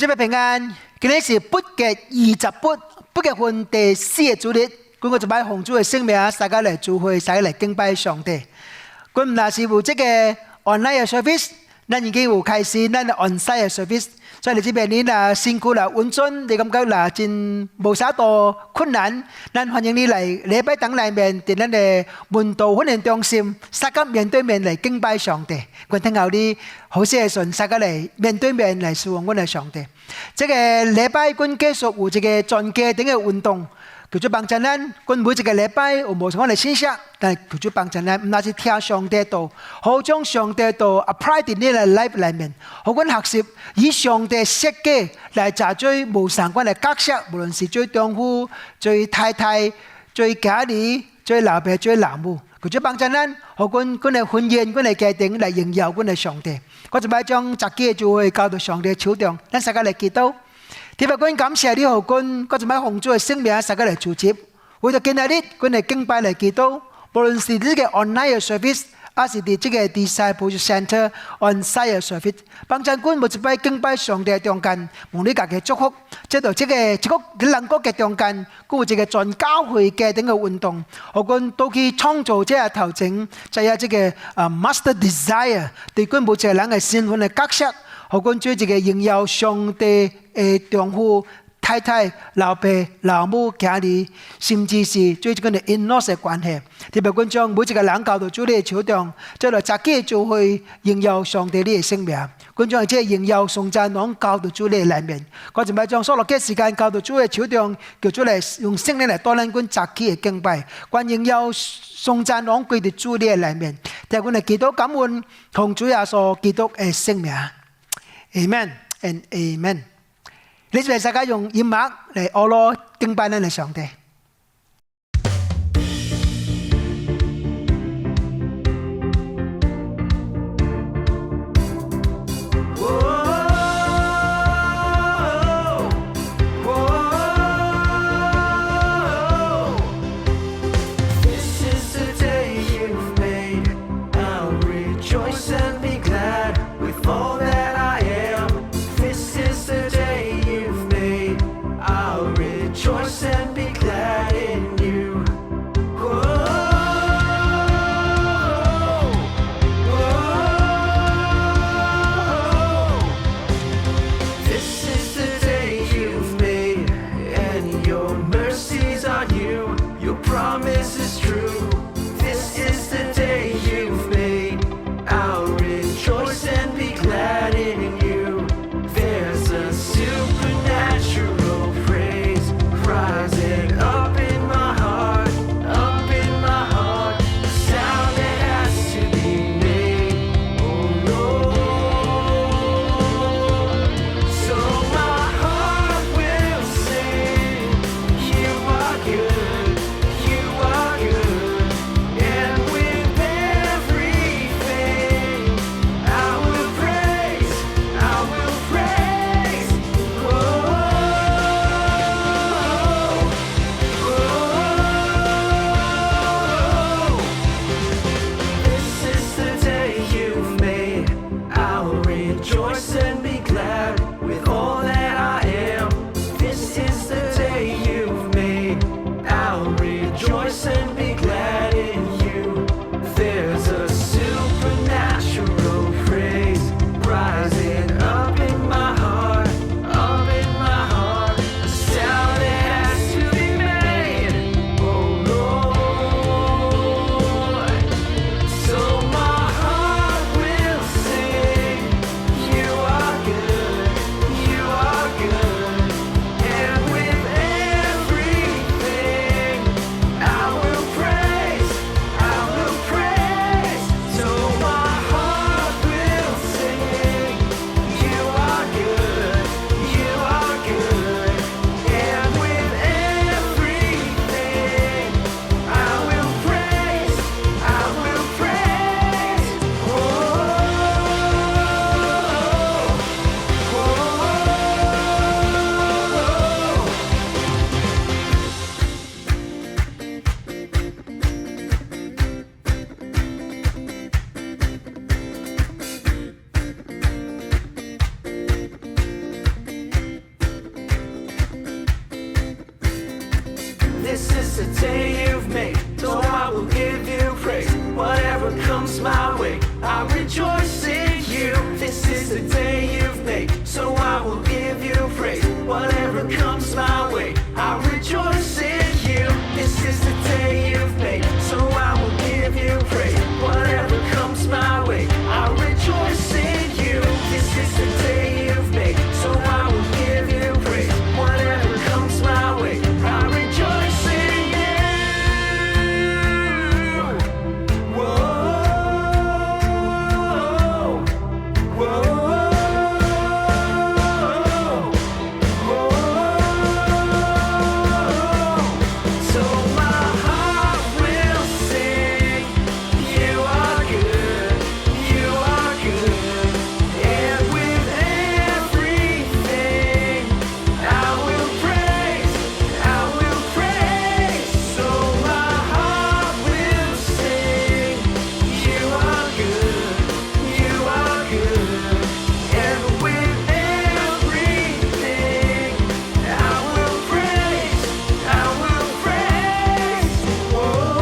姊妹平安，今日是8月28，8月份第4個主日，我就把奉主嘅聖名，大家嚟聚會，大家嚟敬拜上帝。我唔係有這個 online service， 咱已經有開始咱 on-site service， 所以你這邊你嗱辛苦啦，穩準，你感覺嗱真冇啥多困難，咱歡迎你嚟禮拜堂裏面，喺咱嘅門道訓練中心，大家面對面嚟敬拜上帝。我聽到你好些順，大家嚟面對面嚟侍奉我哋上帝。這個禮拜我繼續有這個傳記頂嘅運動。求主幫助咱，我每一個禮拜有無同我哋信息，但係求主幫助咱，唔單止聽上帝道，好將上帝道 apply 喺你嘅 life 裏面，好我學習以上帝設計來查追無相關嘅角色，無論是追丈夫、追太太、追家裡、追老爸、追老母，求主幫助咱，好我嘅婚姻、我嘅家庭來榮耀我哋上帝。我就要將自己就會交到上帝手中，咱大家嚟祈禱。天父，我感謝你，好我就要奉主嘅聖名，大家嚟主接。為咗今日我哋敬拜嚟祈禱，無論是呢個 online service， 還是呢個 discipleship center on-site service， 幫助我每一擺敬拜上帝嘅中間，蒙你家嘅祝福。即係這個兩個嘅中間，我有一個全教會嘅整個運動，我都去創造這個頭前，就有這個master desire， 對我每一個人嘅身份嘅角色。好我做一個榮耀上帝嘅丈夫、太太、老爸、老母、家裡，甚至是做一個 in-laws 嘅關係。特別我將每一個人交到主你嘅手中，再來自己就去榮耀上帝你嘅聖名。我將這榮耀頌讚攏交到主你嘅裡面。我就要將所有嘅時間交到主嘅手中，叫主嚟用聖靈嚟帶領我自己嘅敬拜。關榮耀頌讚攏歸到主你嘅裡面。但係我哋祈禱感恩，同主耶穌基督嘅聖名。Amen and Amen。你哋大家用音樂嚟阿羅敬拜咱嘅上帝。Rejoice and be glad. This is the day you've made, so I will give you praise. Whatever comes my way, I rejoice in you. This is the day you've made, so I will give you praise. Whatever comes my way, I rejoice in you. This is the day you've made, so I will give you praise. Whatever comes my way, I rejoice in you. This is the day you've made, so I will give you praise. Whatever comes my way, I rejoice in you. Whoa, whoa, so my heart will sing. You are good, you are good, and with everything I will praise, I will praise. So my heart will sing. You are good, you are good, and with everything I will praise, I will praise. Whoa,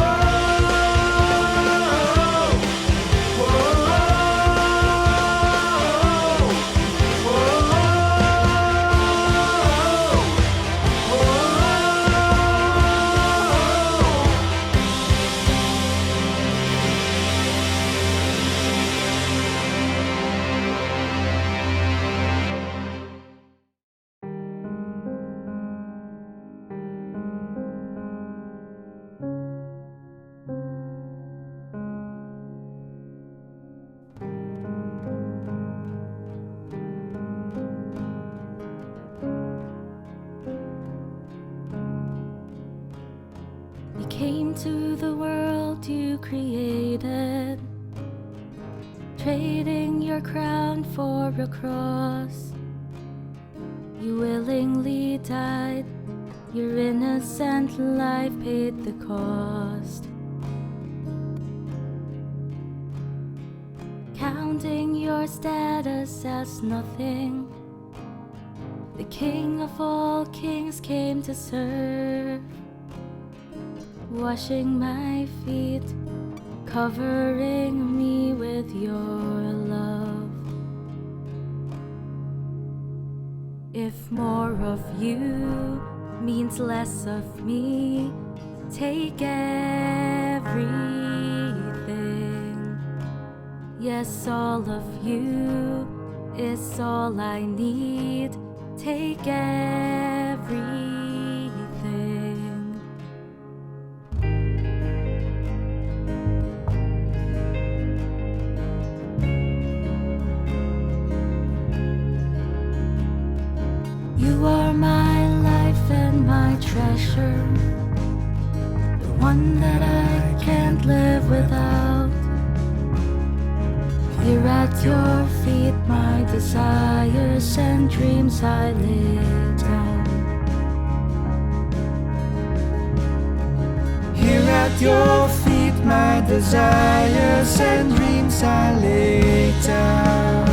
You came to the world you created, trading your crown for a cross. You willingly died, your innocent life paid the cost. Counting your status as nothing, the King of all kings came to serve. Washing my feet, covering me with your love. If more of you means less of me, take everything. Yes, all of you is all I need. Take everything. You are my life and my treasure, the one that I can't live without. Here at your feet, my desires and dreams I lay down. Here at your feet, my desires and dreams I lay down.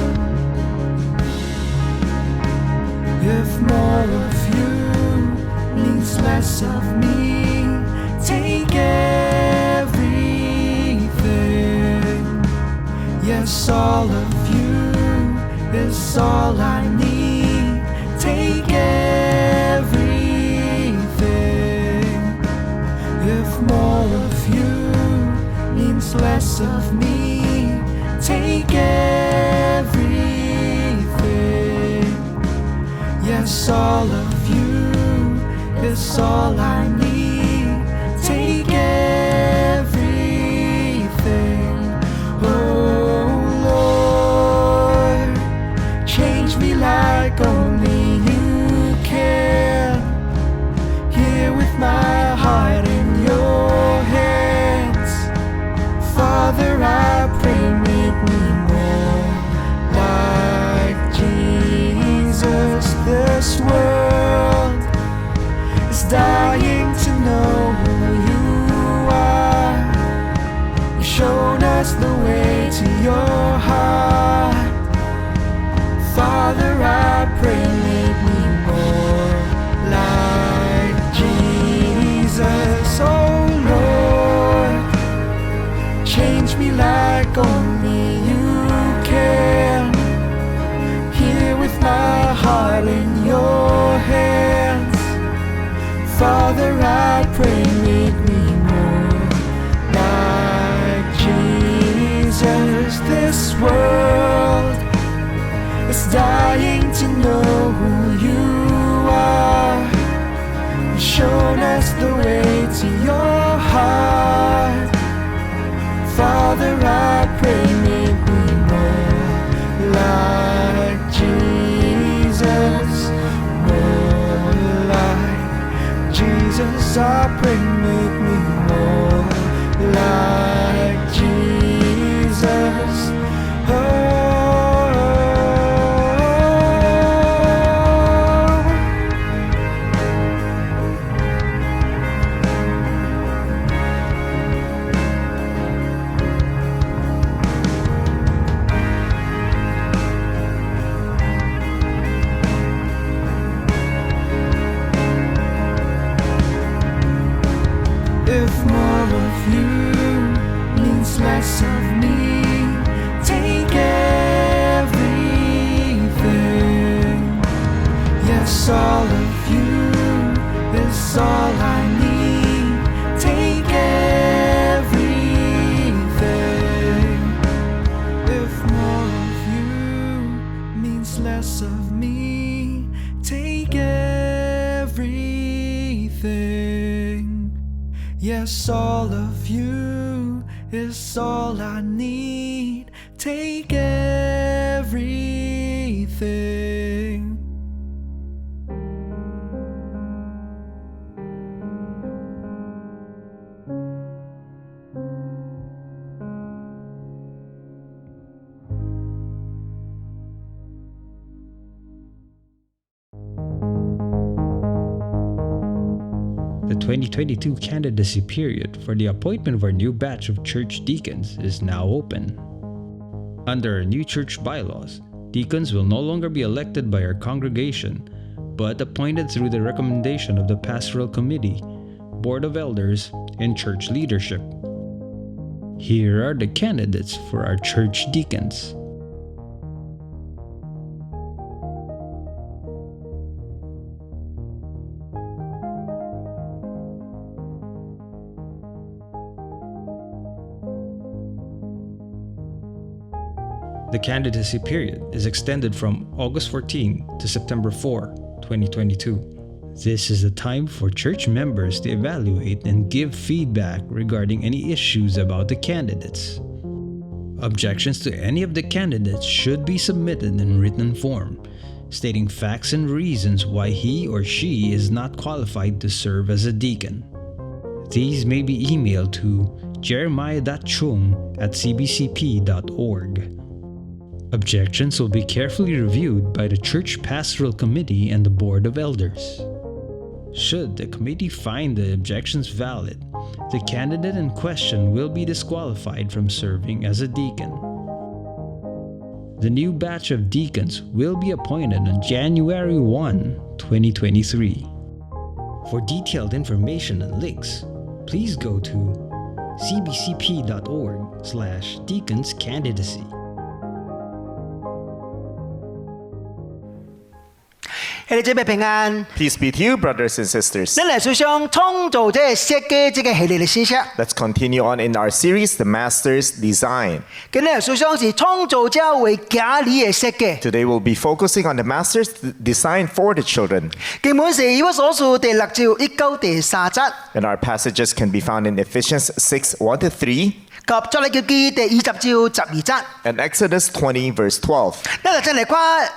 If more of you means less of me, take everything. Yes, all of you is all I need. Take everything. If more of you means less of me, take everything. Yes, all of you is all I need. Take everything. Oh Lord, change me like only you can. Here with my heart in your hands, Father, I pray, make me more like Jesus. This world is dying to know who you Father, I pray, make me more like Jesus. This world is dying to know who you are. You've shown us the way to your heart. Father, I pray, make me more like Jesus, more like Jesus. I pray, make me more like Jesus. Oh. If more of you means less of me, take everything. Yes, all of you is all I need. Take everything. If more of you means less of me, take everything. Yes, all of you is all I need. Take everything. The 2022 candidacy period for the appointment of our new batch of church deacons is now open. Under our new church bylaws, deacons will no longer be elected by our congregation, but appointed through the recommendation of the Pastoral Committee, Board of Elders, and church leadership. Here are the candidates for our church deacons. The candidacy period is extended from August 14 to September 4, 2022. This is the time for church members to evaluate and give feedback regarding any issues about the candidates. Objections to any of the candidates should be submitted in written form, stating facts and reasons why he or she is not qualified to serve as a deacon. These may be emailed to jeremiah.cheung@cbcp.org. Objections will be carefully reviewed by the Church Pastoral Committee and the Board of Elders. Should the committee find the objections valid, the candidate in question will be disqualified from serving as a deacon. The new batch of deacons will be appointed on January 1, 2023. For detailed information and links, please go to cbcp.org/deaconscandidacy. 你姐妹平安。 Peace be to you, brothers and sisters. 咱嚟思想創造者設計這個系列嘅信息。 Let's continue on in our series, The Master's Design. 今日思想是創造者為家裏嘅設計。 Today we'll be focusing on the Master's design for the children. 經文是以弗所書第6章1到第3節， And our passages can be found in Ephesians 6:1-3及出埃及記第20章12節。 and Exodus 20, verse 12. 咱嚟真嚟看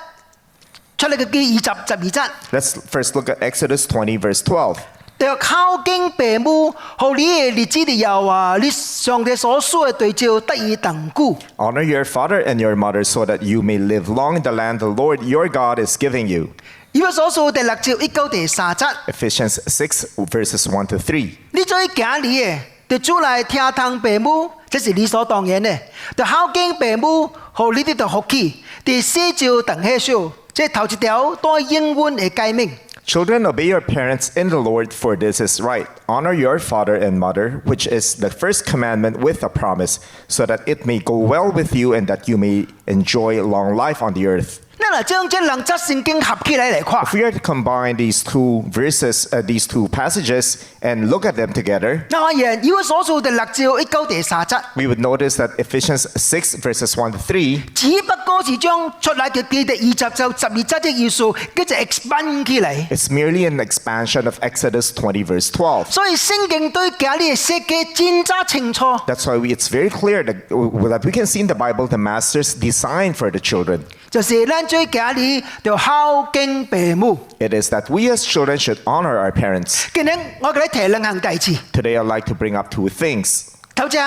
出埃及記20、12節。 Let's first look at Exodus 20, verse 12. 要孝敬父母，互你嘅日子的耶和華你上帝所賜嘅對照得以長久。 Honor your father and your mother so that you may live long in the land the Lord your God is giving you. 以弗所書第6章1到第3節。 Ephesians 6, verses 1-3. 你做家裏嘅，對主來聽從父母，這是理所當然嘅。對孝敬父母，互你哋就福氣，對寫照等下數。這頭一條都係英文嘅誡命。 Children, obey your parents in the Lord, for this is right. Honor your father and mother, which is the first commandment with a promise, so that it may go well with you and that you may enjoy long life on the earth. 咱嚟將這兩則聖經合起來嚟看 If，we are to combine these two verses, these two passages, and look at them together, 那我以弗所書第6章1到第3節， we would notice that Ephesians 6 verses 1 to 3只不過是將出埃及記第20章12節的意思，跟住 expand 起嚟。 it's merely an expansion of Exodus 20 verse 12. 所以聖經對家裏嘅設計真真清楚。 That's why it's very clear that we can see in the Bible the master's design for the children. 就是咱做家裏就孝敬父母。 It is that we as children should honor our parents. 今日我哋提兩項大詞， Today I'd like to bring up two things. 頭先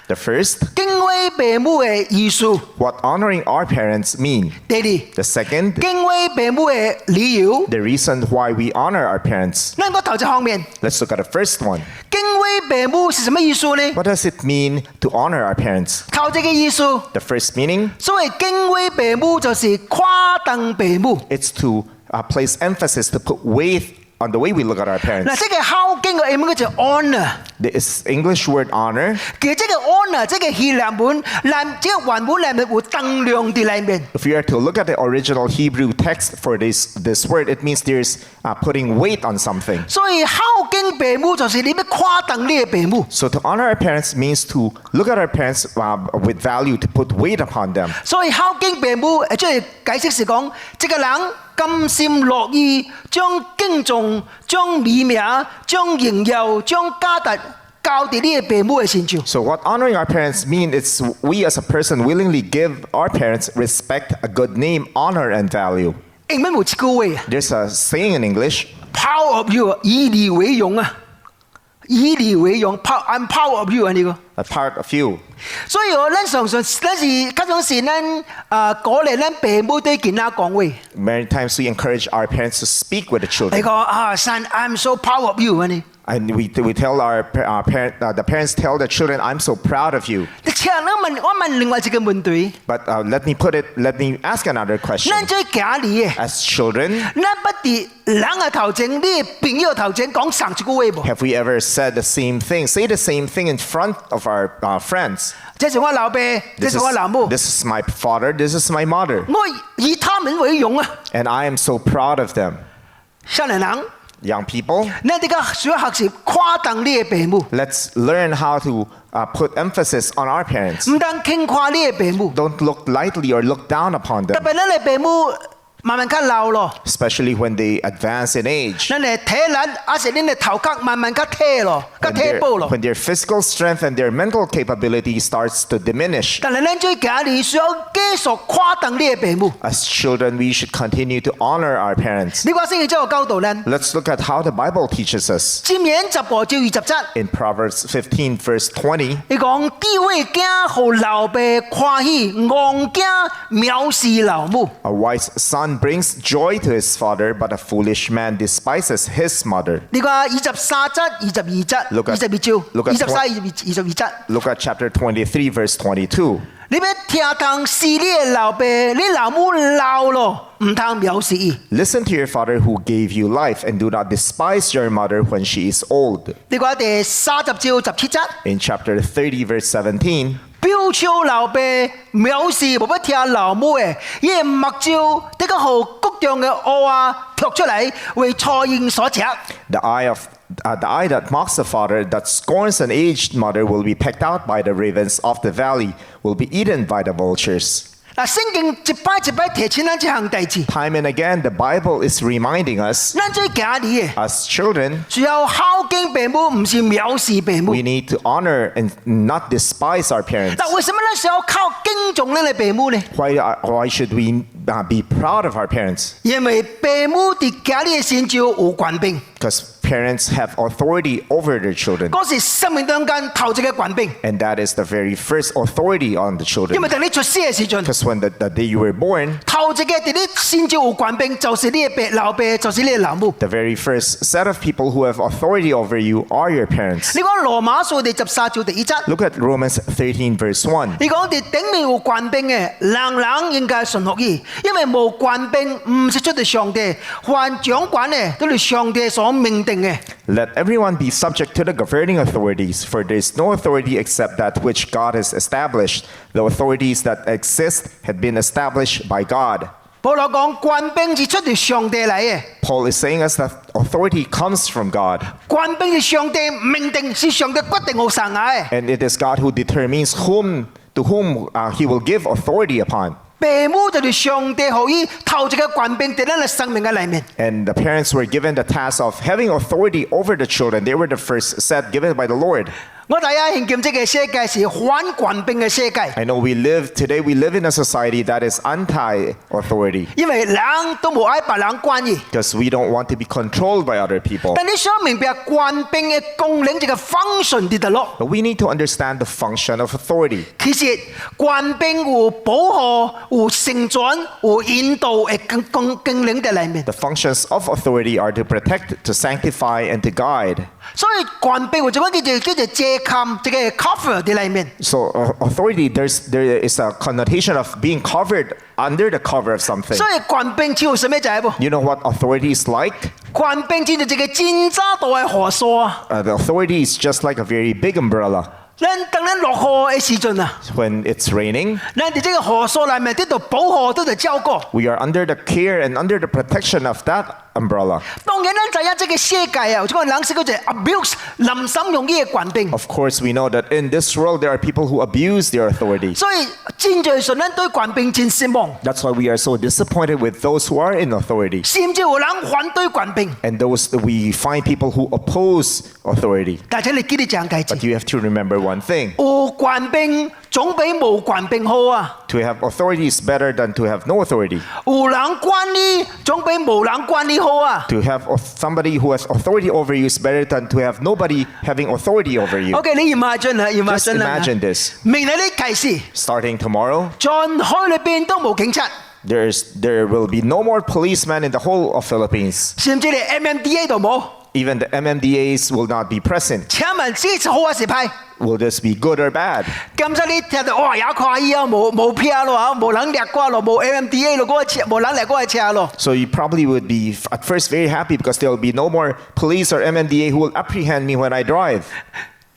The first, 敬畏父母嘅意思； what honoring our parents mean. 第二， The second, 敬畏父母嘅理由。 the reason why we honor our parents. 咱個頭一方面， Let's look at the first one. 敬畏父母是什麼意思呢？ What does it mean to honor our parents? 頭一個意思， The first meaning, 所謂敬畏父母就是誇讚父母。 it's to place emphasis, to put weight on the way we look at our 嗱， parents. 即個孝敬嘅英文叫做 honor。 This English word honor, 其實這個 honor 這個希臘文，這個原文裏面有重量在裏面。 if we are to look at the original Hebrew text for this word, it means there's putting weight on something. 所以孝敬父母就是你要誇讚你嘅父母。 So to honor our parents means to look at our parents with value, to put weight upon them. 所以孝敬父母，即係解釋是講，這個人甘心樂意將敬重、將美名、將榮耀、將家特交喺你嘅父母嘅身上。 So what honoring our parents mean, it's we as a person willingly give our parents respect, a good name, honor, and value. 英文有一句話啊 There's a saying in English, ，power of you 以你為榮啊，以你為榮 ，I'm power of you 啊呢個。 a part of you. 所以我咱常常，咱是較種是咱鼓勵咱父母對囡仔講話。 Many times we encourage our parents to speak with the 你 children. 講啊，son，I'm so proud of you 啊你。 And we tell the parents tell the children, I'm so proud of you. 你請我問另外一個問題， But let me ask another question. 咱做家裡嘅， As children, 咱不伫人嘅頭前，你嘅朋友頭前講上一句話無？ have we ever said the same thing, say the same thing in front of our friends? 這是我老爸，這是我老母， This is my father, this is my mother. 我以他們為榮啊！ And I am so proud of them. 少年人， Young people, 咱哋個需要學習誇讚你嘅父母， let's learn how to put emphasis on our parents. 唔當輕誇你嘅父母， Don't look lightly or look down upon 特 them, 別咱嘅父母慢慢較老咯， especially when they advance in age. 咱嘅體力，還是恁嘅頭殼慢慢較退咯，較退步咯。 When their physical strength and their mental capability starts to diminish. 但係咱做家裡需要繼續誇讚你嘅父母。 As children, we should continue to honor our parents. 呢個聖經做個教導咱， Let's look at how the Bible teaches us. 箴言15章20節。 In Proverbs 15 verse 20, 你講智慧囝互老爸歡喜，戇囝藐視老母。 a wise son brings joy to his father, but a foolish man despises his mother. 你講23節、22節、 Look at- 22章、 look at 23、22節。 Look at chapter 23 verse 22. 你要聽當是你嘅老爸，你老母老咯，唔通藐視伊。 Listen to your father who gave you life, and do not despise your mother when she is old. 你講第30章17節。 In chapter 30 verse 17, 表彰老爸，藐視無不聽老母嘅，伊係目睭得個好谷中嘅蚵啊，跳出嚟為菜燕所食。 the eye that mocks the father, that scorns an aged mother, will be pecked out by the ravens of the valley, will be eaten by the vultures. 嗱，聖經一擺一擺提醒咱這項代志， Time and again, the Bible is reminding us, 咱做家裡嘅 as children, 需要孝敬父母，唔是藐視父母。 we need to honor and not despise our parents. 嗱，為什麼咱需要靠敬重咱嘅父母呢？ Why should we be proud of our parents? 因為父母喺家裡嘅身上有權柄， Because parents have authority over their children. 嗰是生命當間頭一個權柄。 And that is the very first authority on the 因 children. 為當你出世嘅時陣， Because when the day you were born, 頭一個喺你身上有權柄，就是你嘅老爸，就是你嘅老母。 the very first set of people who have authority over you are your parents. 你講羅馬書第13章第1節。 Look at Romans 13 verse 1. 你講啲頂面有權柄嘅，人應該順服伊，因為無權柄唔是出自上帝，凡掌管嘅都係上帝所命定嘅。 Let everyone be subject to the governing authorities, for there is no authority except that which God has established. The authorities that exist had been established by God. 保羅講權柄是出自上帝嚟嘅， Paul is saying us that authority comes from God, 權柄是上帝命定，是上帝決定好生嘅。 and it is God who determines to whom He will give authority upon. 父母就是上帝可以投這個權柄在咱嘅生命嘅裏面。 And the parents were given the task of having authority over the children. They were the first set given by the Lord. 我大家現今這個世界是反權柄嘅世界， I know we live in a society that is anti-authority 因為人都冇愛別人管嘅。 because we don't want to be controlled by other people. 但你想明白權柄嘅功能這個 function 喺度咯？ But we need to understand the function of authority. 其實權柄有保護、有成全、有引導嘅功能喺裏面。 The functions of authority are to protect, to sanctify, and to guide. 所以權柄或者叫做遮蓋，這個 cover 喺裏面。 So authority, there is a connotation of being covered under the cover of something. 所以權柄就係咩仔噃？ You know what authority is like? 權柄就係這個真渣大嘅河梳啊！ The authority is just like a very big umbrella. 當咱落雨嘅時陣啊， When it's raining, 咱喺這個河梳裏面得到保護，得到照顧。 we are under the care and under the protection of that umbrella. 當然，咱知影這個世界啊，有種人識叫做 abuse 臨心用呢個權柄。 Of course, we know that in this world there are people who abuse their authority. 所以真在上，咱對權柄真失望， That's why we are so disappointed with those who are in authority. 甚至有人反對權柄。 And we find people who oppose authority. 但係你記得講句 But you have to remember one thing. 有權柄總比冇權柄好啊！ To have authority is better than to have no authority. 有人管你總比冇人管你好啊！ To have somebody who has authority over you is better than to have nobody having authority over you. OK， 你 imagine 啊 Just ，imagine 啊 imagine this. 明日你開始， Starting tomorrow, 全海裏邊都冇警察， there will be no more policemen in the whole of Philippines. 甚至連 MMDA 都冇。 Even the MMDAs will not be present. 請問這次好還是歹？ Will this be good or bad? 今次你聽到哇，有快意啊，冇票咯嚇，冇人掠過咯，冇 MMDA 咯，嗰個車冇人掠過嘅車咯。 So you probably would be at first very happy because there will be no more police or MMDA who will apprehend me when I drive.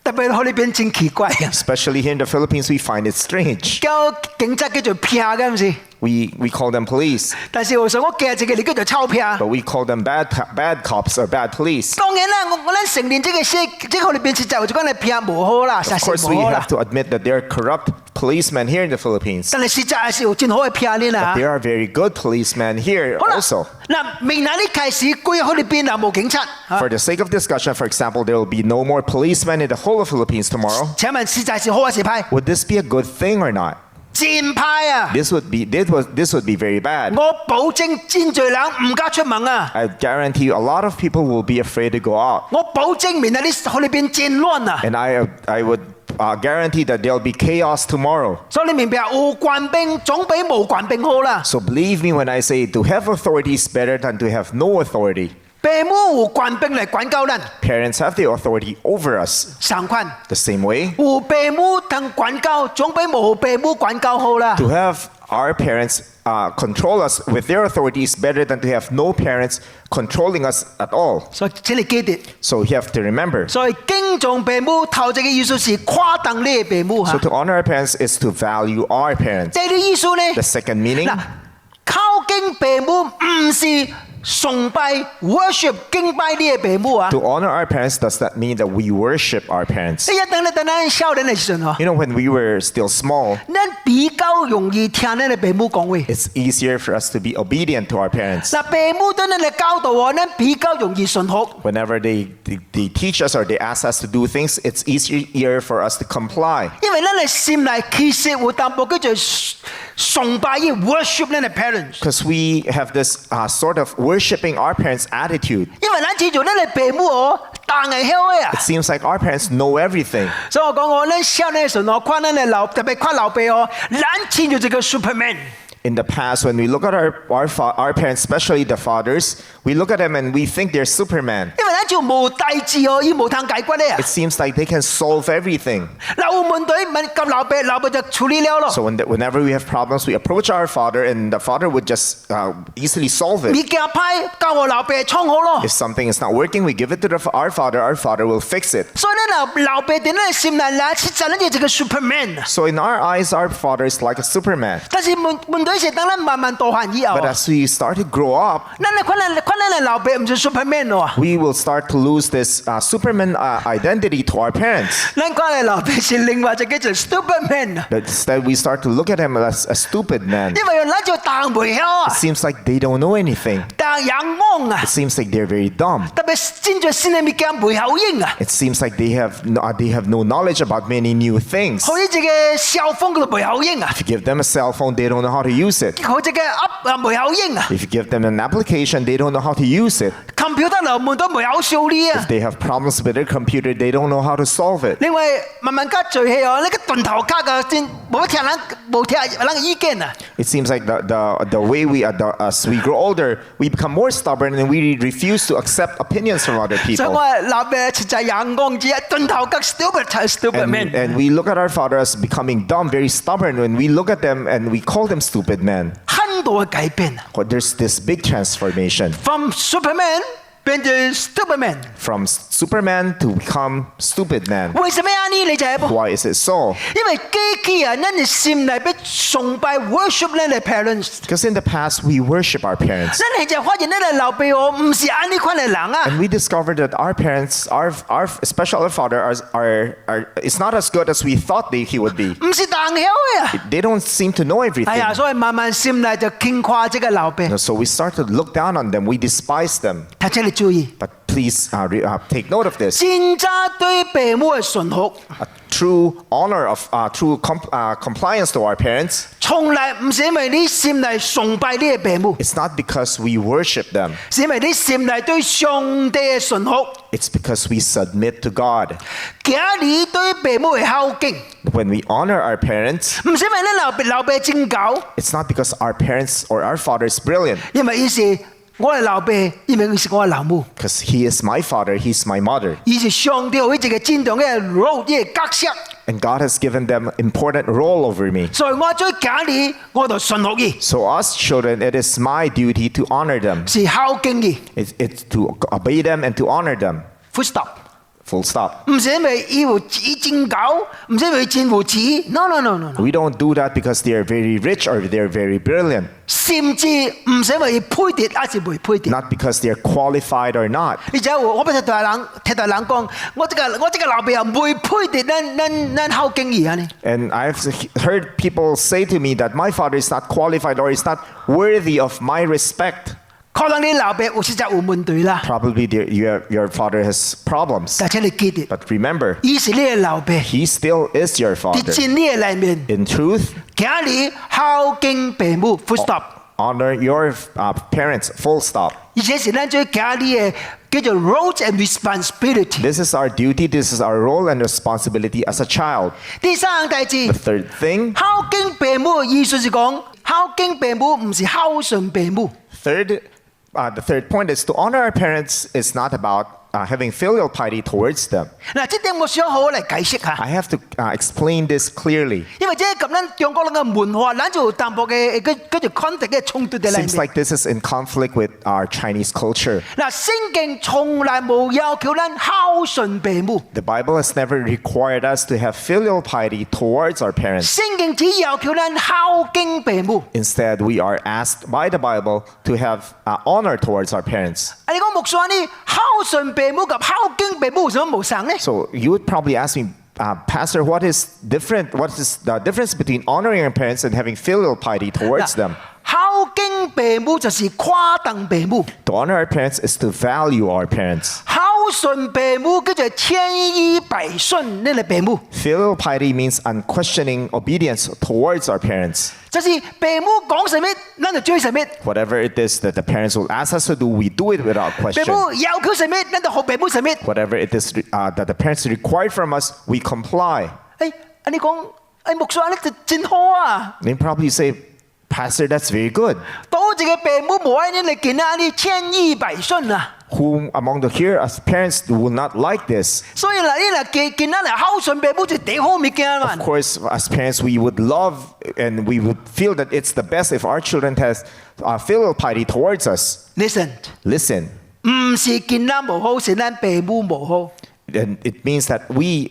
特別喺呢邊真奇怪啊！ Especially here in the Philippines, we find it strange. 叫警察叫做騙嘅唔是？ We call them police, 但是有時候我記這個你叫做鈔票。 but we call them bad cops or bad police. 當然啦，我哋承認這個裏邊實在有種嘅騙冇好啦，實 Of 在 course, we 冇好啦 have。to admit that there are corrupt policemen here in the Philippines. 但係實在係是有真好嘅騙呢啦。 There are very good policemen here 好啦 also. 嗱，明日你開始歸喺裏邊嗱冇警察。 For the sake of discussion, for example, there will be no more policemen in the whole of Philippines tomorrow. 請問實在是好還是歹？ Would this be a good thing or not? 真歹啊！ This would be very bad. 我保證真罪人唔敢出門啊！ I guarantee you a lot of people will be afraid to go out. 我保證明日你喺裏邊戰亂啊！ And I would guarantee that there will be chaos tomorrow. 所以你明白有權柄總比冇權柄好啦。 So believe me when I say to have authority is better than to have no authority. 父母有權柄嚟管教咱， Parents have the authority over us. 相反， The same way, 有父母同管教總比冇父母管教好啦。 to have our parents control us with their authority is better than to have no parents controlling us at all. 所以請你記得， So you have to remember. 所以敬重父母頭這個意思是誇當你嘅父母 So 嚇。 to honor our parents is to value our parents. 第二個意思呢？ The second meaning, 嗱，靠近父母唔是崇拜 worship 敬拜你嘅父母啊。 to honor our parents does not mean that we worship our parents. 你一等咱少年嘅時陣嗬， You know, when we were still small, 咱比較容易聽咱嘅父母講話。 it's easier for us to be obedient to our parents. 嗱，父母對咱嘅教導喎，咱比較容易順服。 Whenever they teach us or they ask us to do things, it's easier for us to comply. 因為咱嘅心內其實有淡薄叫做崇拜與 worship 咱嘅 parents。 Because we have this sort of worshiping our parents' attitude. 因為咱知道咱嘅父母哦，大係曉嘅啊 It。seems like our parents know everything. 所以我講我咱少年嘅時候，看咱嘅老，特別看老爸哦，咱似就這個 Superman。 In the past, when we look at our parents, especially the fathers, we look at them and we think they're Superman. 因為咱就無代志哦，伊無通解決咧啊 It。seems like they can solve everything. 嗱，有問題問及老爸，老爸就處理了咯。 So whenever we have problems, we approach our father, and the father would just easily solve 物 it. 件歹，交我老爸創好咯。 If something is not working, we give it to our father will fix it. 所以咧，老爸喺咱心內咧，實在咧就係個 Superman。 So in our eyes, our father is like a Superman. 但是問題是，當咱慢慢大漢以後 But as we start to grow up, 咱咧看咱嘅老爸唔是 Superman 咯。 we will start to lose this Superman identity to our parents. 咱看嘅老爸是另外一個叫做 Stupidman。 But instead, we start to look at him as a stupid man. 因為咱就當唔曉啊 It，seems like they don't know anything. 當陽光啊 It，seems like they're very dumb. 特別真在新嘅物件唔曉用啊。 It seems like they have no knowledge about many new things. 好似一個小風佢都唔曉用啊， If you give them a cell phone, they don't know how to use it. 好似一個 app 啊唔曉用啊， If you give them an application, they don't know how to use it. computer 流門都唔曉修理啊 If。they have problems with their computer, they don't know how to solve it. 另外慢慢加聚氣哦，呢個斷頭卡嘅真冇聽人嘅意見啊。 It seems like the way as we grow older, we become more stubborn and we refuse to accept opinions from other 所以 people. 我老爸實在陽光之一斷頭卡 stupid man。 And we look at our father as becoming dumb, very stubborn. When we look at them and we call them stupid men, 很多嘅改變啊 well, there's this big transformation ，from Superman 變成 stupid man。 from Superman to become stupid man. 為什麼啊？呢你就係噃， Why is it so? 因為過去啊，咱嘅心內被崇拜 worship 咱嘅 parents， Because in the past, we worship our parents. 咱係就發現咱嘅老爸哦，唔是安呢款嘅人啊。 And we discovered that our parents, especially our father, is not as good as we thought he would be. 唔是當曉嘅啊。 They don't seem to know 係 everything. 啊，所以慢慢心內就輕誇這個老爸。 So we start to look down on them. We despise them. 大家你注意， But please take note of this. 真正對父母嘅順服， A true honor true compliance to our parents. 從來唔是因為你心內崇拜你嘅父母， It's not because we worship them. 是因為你心內對上帝嘅順服。 It's because we submit to God. 假你對父母嘅孝敬， When we honor our parents, 唔是因為你老爸真教， it's not because our parents or our father is brilliant. 因為伊是我嘅老爸，因為伊是我嘅老母， Because he is my father, he's my mother. 伊是上帝有一個真重嘅 role，一個角色， And God has given them important role over me. 所以我做假你，我就順服伊， So us children, it is my duty to honor them. 是孝敬伊。It's to obey them and to honor them. Full stop。 Full stop. 唔是因為伊真教，唔是因為真有錢 ，no。 We don't do that because they are very rich or they're very brilliant. 甚至唔是因為伊配得，還是未配得。 Not because they're qualified or not. 而且我不是對人講，我這個老爸又未配得，咱孝敬伊啊呢。 And I've heard people say to me that my father is not qualified or is not worthy of my respect. 可能你老爸有實在有問題啦， Probably your father has problems. 但請你記得， But remember, 伊是你嘅老爸， he still is your 喺 father. 真理嘅裏面， In truth, 假你孝敬父母 ，full stop。 honor your parents. Full stop. 而且是咱最假你嘅叫做 roles and responsibility。 This is our duty. This is our role and responsibility as a child. 第三樣代志， The third thing, 孝敬父母嘅意思是講，孝敬父母唔是孝順父母。 the third point is to honor our parents is not about having filial piety towards them. 嗱，這點我想好好嚟解釋下， I have to explain this clearly. 因為這咁咱中國人嘅文化，咱就有淡薄嘅叫做 conflict 嘅衝突喺裏 Seems 面。 like this is in conflict with our Chinese culture. 嗱，聖經從來冇要求咱孝順父母， The Bible has never required us to have filial piety towards our parents. 聖經只要求咱孝敬父母。 Instead, we are asked by the Bible to have honor towards our parents. 你講牧師話呢，孝順父母及孝敬父母有什麼無相呢？ So you would probably ask me, Pastor, what is the difference between honoring our parents and having filial piety towards them? 孝敬父母就是誇等父母， To honor our parents is to value our parents. 孝順父母叫做千依百順呢個父母， Filial piety means unquestioning obedience towards our parents. 就是父母講什麼，咱就追什麼； Whatever it is that the parents will ask us to do, we do it without 父 question. 母要求什麼，咱就學父母什麼。 Whatever it is that the parents require from us, we comply. 你講，牧師話你就真好啊！ Then probably you say, Pastor, that's very good. 到一個父母無愛你嚟見下你千依百順啊！ Who among the here as parents will not like this? 所以嗱，你嚟見下嚟孝順父母就最好物件嘛 Of。course, as parents, we would love and we would feel that it's the best if our children has filial piety towards us. Listen， Listen, 唔是見下無好，是咱父母無好。 and it means that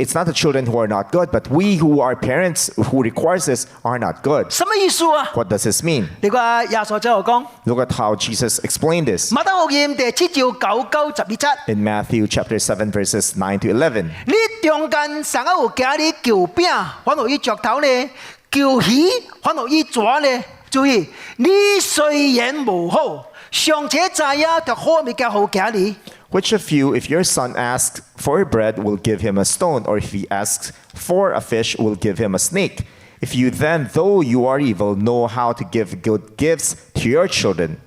it's not the children who are not good, but we who are parents who requires this are not good. 什麼意思啊？ What does this mean? 你個耶穌就講， Look at how Jesus explained this 馬太福音第7章9、9、12節。 in Matthew chapter 7, verses 9 to 11. 你中間上一有家你叫餅，反落伊石頭呢；叫魚，反落伊蛇呢。注意，你雖然無好，尚且知影就好物件好家你。 Which of you, if your son asks for bread, will give him a stone, or if he asks for a fish, will give him a snake? If you then, though you are evil, know how to give good gifts to your children,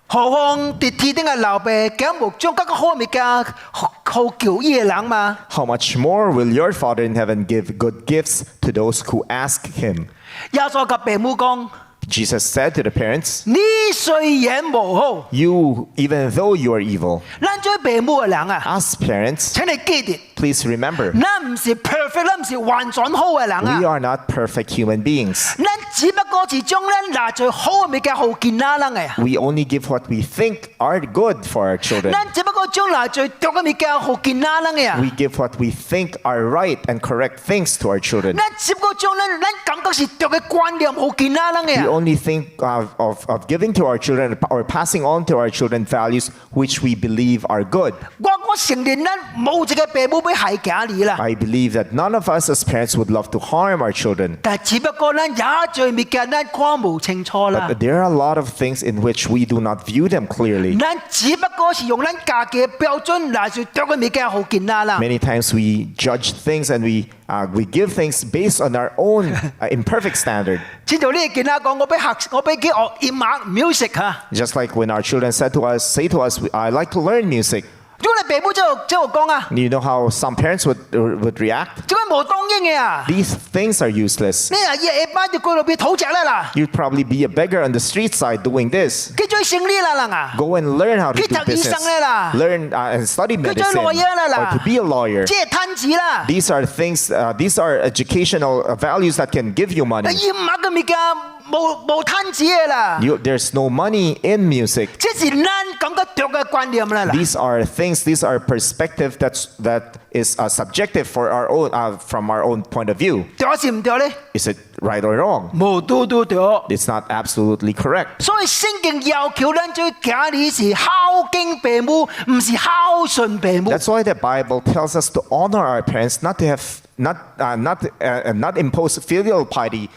何況佇天頂嘅老爸，竟無將嗰個好物件好叫伊嘅人嘛？ how much more will your Father in heaven give good gifts to those who ask him? 耶穌甲父母講： Jesus said to the parents, 你雖然無好， you, even though you are evil, 咱做父母嘅人啊， as parents, 請你記住， please remember, 咱唔是 perfect，咱唔是完全好嘅人 we 啊。 are not perfect human beings. 咱只不過是將咱拿最好嘅物件好見下人嘅。 We only give what we think are good for our children. 咱只不過將拿最對嘅物件好見下人嘅。 We give what we think are right and correct things to our children. 咱只不過將咱感覺是對嘅觀念好見下人 We 嘅。 only think of giving to our children or passing on to our children values which we believe are good. 我承認咱冇一個父母要害家己啦， I believe that none of us as parents would love to harm our children. 但只不過咱也最物件咱看無清楚啦。 But there are a lot of things in which we do not view them clearly. 咱只不過是用咱家己嘅標準來做對嘅物件好見下啦。 Many times we judge things and we give things based on our own imperfect standard. 先做呢件啦，講我俾佢學音樂 music 嚇。 Just like when our children say to us, I like to learn music. 如果你父母就講啊， You know how some parents would react? 做咩冇當應嘅啊？ These things are useless. 你啊，夜班就過路邊討食啦， You'd probably be a beggar on the street side doing this. 佢做勝利啦啊， Go and learn how to 佢 do 讀醫 business. 生啦， Learn and study 佢做 medicine 老嘢啦 or to be a lawyer. 即係攤子啦。 These are things, these are educational values that can give you money. 音樂嘅物件冇攤子嘅啦， There's no money in music. 即是咱感覺對嘅觀念啦。 These are things, these are perspective that is subjective for our own, from our own point of view. 對是唔對咧？ Is it right or wrong? 冇對對。 It's not absolutely correct. 所以聖經要求咱做家裡是孝敬父母，唔是孝順父母。 That's why the Bible tells us to honor our parents, not to have not impose filial piety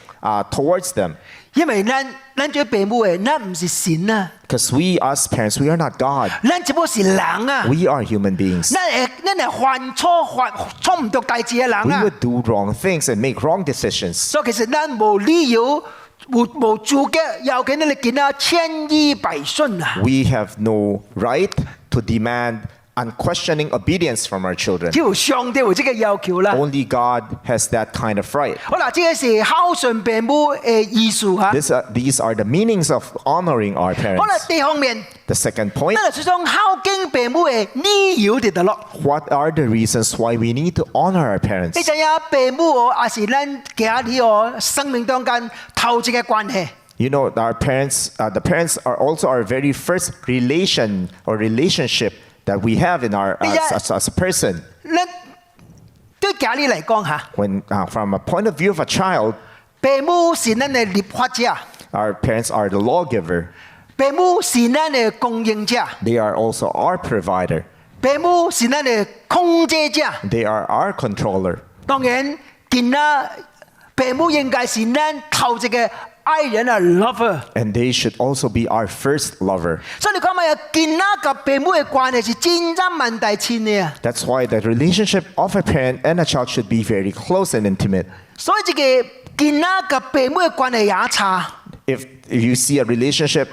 towards them. 因為咱做父母嘅，咱唔是神啊， Because we, as parents, we are not God. 咱只不過是人啊。 We are human beings. 咱係犯錯唔對大志嘅人 We 啊。 would do wrong things and make wrong decisions. 所以其實咱無理由、無資格要求你哋見啊千依百順啊。 We have no right to demand unquestioning obedience from our children. 只有上帝有這個要求啦。 Only God has that kind of right. 好啦，這個是孝順父母嘅意思嚇。 These are the meanings of honoring our 好啦， parents. 第二方面， The second point, 咱就講孝敬父母嘅理由就得咯。 what are the reasons why we need to honor our parents? 你知影父母也是咱家裡生命當中頭一個關係。 You know, our parents, the parents are also our very first relationship that we have in our as a person. 咱對家裡嚟講嚇， When from a point of view of a child, 父母是咱嘅立法者， our parents are the lawgiver. 父母是咱嘅供應者， They are also our provider. 父母是咱嘅控制者。 They are our controller. 當然，見啦，父母應該是咱頭一個愛人啊 lover。 And they should also be our first lover. 所以你講咪見啦，及父母嘅關係是千真萬大千嘅啊。 That's why the relationship of a parent and a child should be very close and intimate. 所以這個見啦及父母嘅關係也差。 If you see a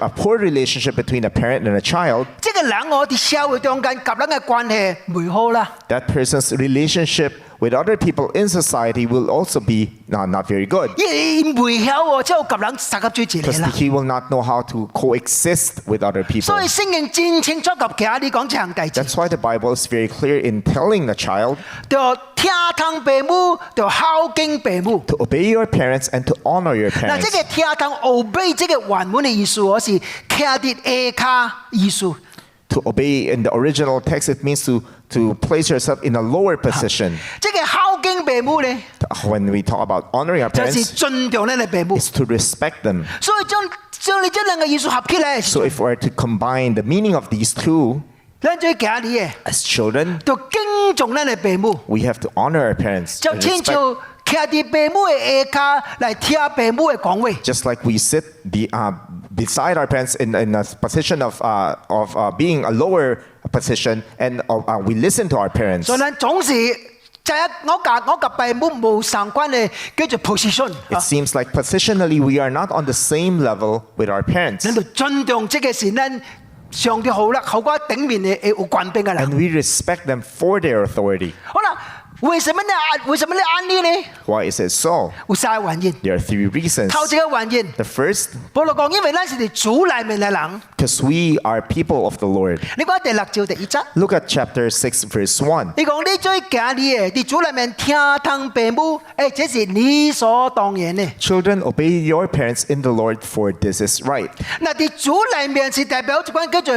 poor relationship between a parent and a child, 這個人我哋社會中間及人嘅關係唔好啦。 that person's relationship with other people in society will also be not very good. 因為佢未曉喎，即係夾人殺夾最前嚟 Because 啦。 he will not know how to coexist with other people. 所以聖經戰清楚及其他啲講這項弟子， That's why the Bible is very clear in telling a child 就聽聽父母，就孝敬父母。 to obey your parents and to honor your 嗱，即 parents. 係聽聽 obey 即係原本嘅意思，我是徛啲下卡意思。 To obey in the original text, it means to place yourself in a lower position. 即係孝敬父母咧， When we talk about honoring our 就是 parents, 尊重你嘅父母。 it's to respect them. 所以將你這兩個意思合起來， So if we're to combine the meaning of these two, 咱最驚啲嘅， as children, 就敬重你嘅父母， we have to honor our parents. 就 and 親 respect. 像徛啲父母嘅下卡嚟聽父母嘅講話。 Just like we sit beside our parents in a position of being a lower position, and we listen to our parents. 所以咱總是就係我夾父母冇相關嘅叫做 position， It seems like positionally we are not on the same level with our parents. 咱就尊重即個是咱上帝好啦，後果頂面嘅有權柄嘅人。 And we respect them for their authority. 好啦，為什麼你按呢呢？ Why is it so? 有三個原因。 There are 3 reasons. 頭一個原因， The first, 保羅講，因為咱是哋主裏面嘅人。 because we are people of the Lord. 你講第6章第1節， Look at chapter 6, verse 1. 你講你最驚你嘅，喺主裏面聽聽父母，這是理所當然嘅。 Children, obey your parents in the Lord, for this is right. 嗱，喺主裏面是代表一關叫做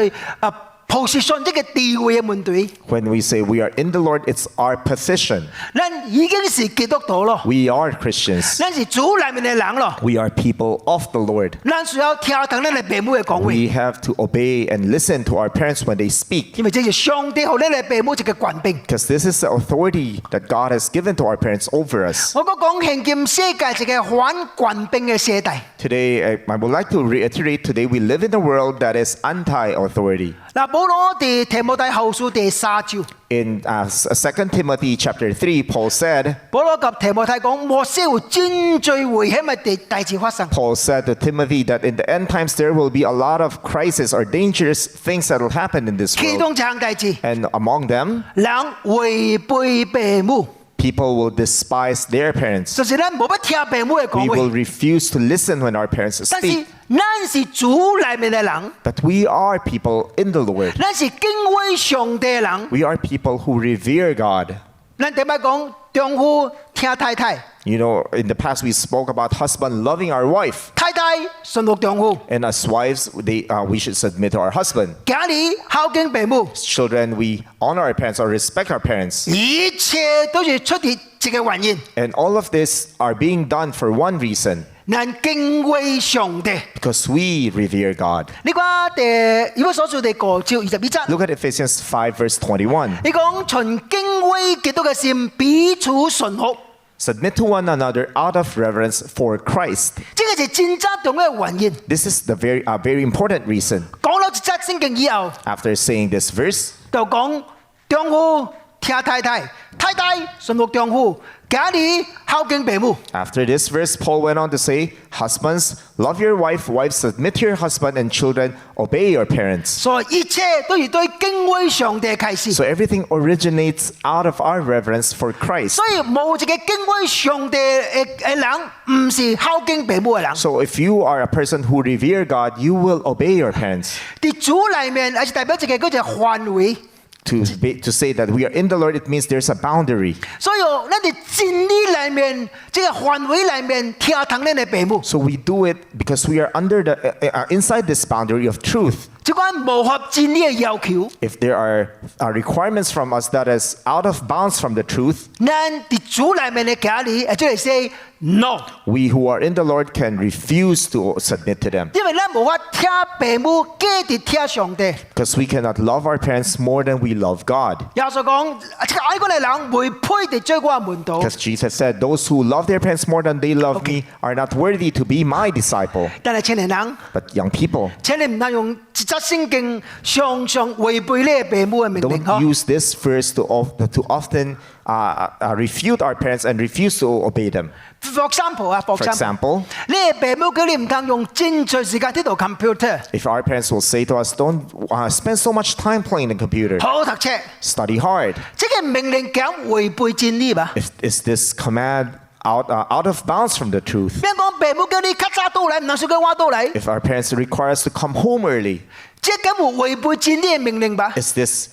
position，即個地位嘅問題。 When we say we are in the Lord, it's our position. 咱已經是基督徒咯， We are Christians. 咱是主裏面嘅人咯， We are people of the Lord. 咱需要聽聽咱嘅父母嘅講話， We have to obey and listen to our parents when they speak. 因為這是上帝和咱嘅父母一個權柄。 Because this is the authority that God has given to our parents over us. 我講現今世界一個反權柄嘅世代。 Today, I would like to reiterate, today we live in a world that is anti-authority. 嗱，保羅哋提摩太後書第3章， In 2 Timothy chapter 3, Paul said 保羅及提摩太講，末世有真最危險嘅大事發生。 Paul said to Timothy that in the end times there will be a lot of crisis or dangerous things that will happen in this 其 world. 中一項大事， And among them, 人違背父母， people will despise their parents. 就是咱冇乜聽父母嘅 We 講 will 話。 refuse to listen when our parents 但是 speak. 咱是主裏面嘅人， But we are people in the Lord. 咱是敬畏上帝嘅人。 We are people who revere God. 咱點解講丈夫聽太太， You know, in the past we spoke about husband loving our wife. 太太順服丈夫， And as wives, we should submit to our husband. 家裏孝敬父母， As children, we honor our parents or respect our parents. 一切都是出於一個原因， And all of this are being done for one reason. 咱敬畏上帝。 Because we revere God. 你講以弗所書第5章21節， Look at Ephesians 5 verse 21. 你講循敬畏基督嘅心彼此順服， Submit to one another out of reverence for Christ. 這個是真正重要嘅原因。 This is the very important reason. 講到一節聖經以後， After saying this verse, 就講丈夫聽太太，太太順服丈夫，家裏孝敬父母。 after this verse, Paul went on to say, husbands, love your wife, wives, submit to your husband, and children, obey your parents. 所以一切都是對敬畏上帝開始。 So everything originates out of our reverence for Christ. 所以冇一個敬畏上帝嘅人，唔是孝敬父母嘅人。 So if you are a person who revere God, you will obey your parents. 喺主裏面係代表一個叫做範圍。 To say that we are in the Lord, it means there's a boundary. 所以我哋真理裏面，這個範圍裏面聽聽你嘅父母。 So we do it because we are under inside this boundary of truth. 這關無合真理嘅要求， If there are requirements from us that is out of bounds from the truth, 咱喺主裏面嘅家裏，即係 say no， we who are in the Lord can refuse to submit to them. 因為咱無法聽父母，加啲聽上帝。 Because we cannot love our parents more than we love God. 耶穌講，這個愛我嘅人會配地做我嘅門徒。 Because Jesus said, those who love their parents more than they love me are not worthy to be my disciple. 但係青年人， But young people, 請你唔能用一則聖經常常違背你嘅父母嘅命令 Don't use this verse to often refute our parents and refuse to obey them. For For example, 你嘅父母叫你唔通用真長時間喺度 computer， if our parents will say to us, don't spend so much time playing the computer, 好好讀書， study hard. 這個命令講違背真理吧？ Is this command out of bounds from the truth? 邊講父母叫你較早到嚟，唔能說佢晚到嚟， If our parents require us to come home early, 這個有違背真理嘅命令吧？ is this